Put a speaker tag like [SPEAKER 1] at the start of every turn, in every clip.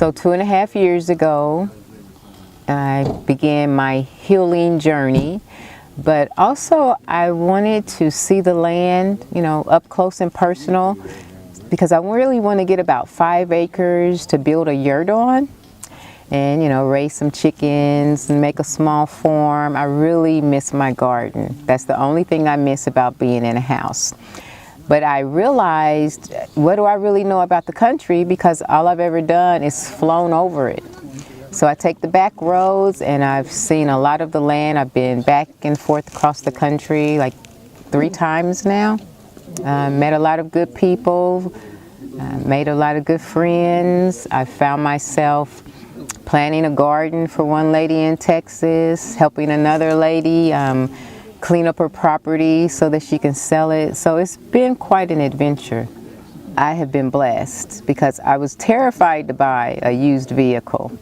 [SPEAKER 1] So 2.5 years ago, I began my healing journey, but also I wanted to see the land, up close and personal, because I really want to get about 5 acres to build a yurt on and, raise some chickens and make a small farm. I really miss my garden. That's the only thing I miss about being in a house. But I realized, what do I really know about the country? Because all I've ever done is flown over it. So I take the back roads, and I've seen a lot of the land. I've been back and forth across the country like 3 times now. Met a lot of good people, made a lot of good friends. I found myself planting a garden for one lady in Texas, helping another lady clean up her property so that she can sell it. So it's been quite an adventure. I have been blessed because I was terrified to buy a used vehicle.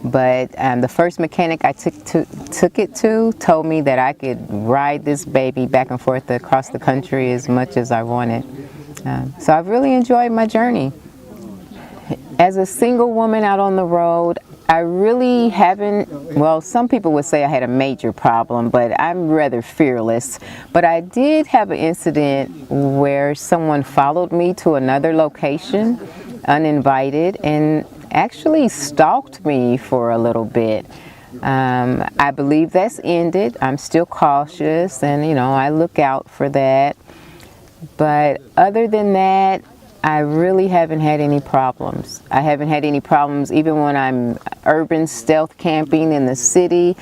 [SPEAKER 1] But the first mechanic I took it to told me that I could ride this baby back and forth across the country as much as I wanted. So I've really enjoyed my journey. As a single woman out on the road, I really haven't, well, some people would say I had a major problem, but I'm rather fearless. But I did have an incident where someone followed me to another location, uninvited, and actually stalked me for a little bit. I believe that's ended. I'm still cautious, and I look out for that. But other than that, I really haven't had any problems. I haven't had any problems even when I'm urban stealth camping in the city.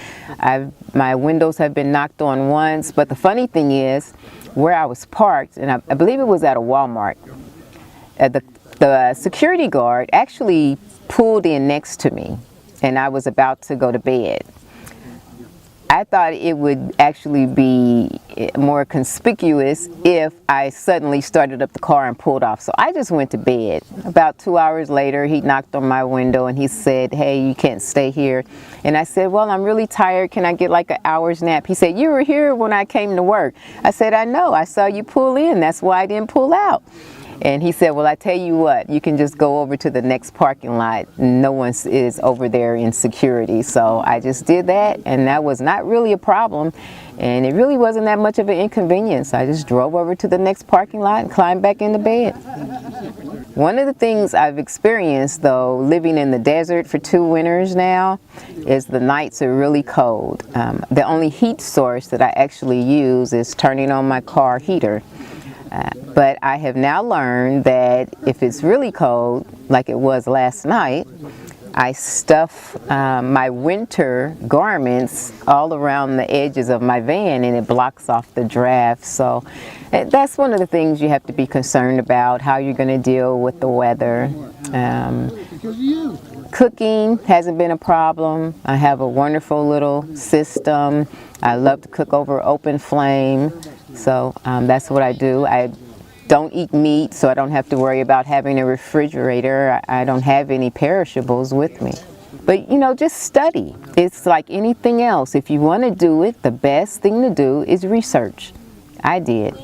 [SPEAKER 1] My windows have been knocked on once, but the funny thing is, where I was parked, and I believe it was at a Walmart, the security guard actually pulled in next to me, and I was about to go to bed. I thought it would actually be more conspicuous if I suddenly started up the car and pulled off. So I just went to bed. About 2 hours later, he knocked on my window and he said, "Hey, you can't stay here." And I said, "Well, I'm really tired. Can I get like an hour's nap?" He said, "You were here when I came to work." I said, "I know. I saw you pull in. That's why I didn't pull out." And he said, "Well, I tell you what, you can just go over to the next parking lot. No one is over there in security." So I just did that, and that was not really a problem. And it really wasn't that much of an inconvenience. I just drove over to the next parking lot and climbed back into bed. One of the things I've experienced, though, living in the desert for 2 winters now, is the nights are really cold. The only heat source that I actually use is turning on my car heater. But I have now learned that if it's really cold, like it was last night, I stuff my winter garments all around the edges of my van, and it blocks off the draft. So that's one of the things you have to be concerned about, how you're going to deal with the weather. Cooking hasn't been a problem. I have a wonderful little system. I love to cook over open flame. So that's what I do. I don't eat meat, so I don't have to worry about having a refrigerator. I don't have any perishables with me. But just study. It's like anything else. If you want to do it, the best thing to do is research. I did.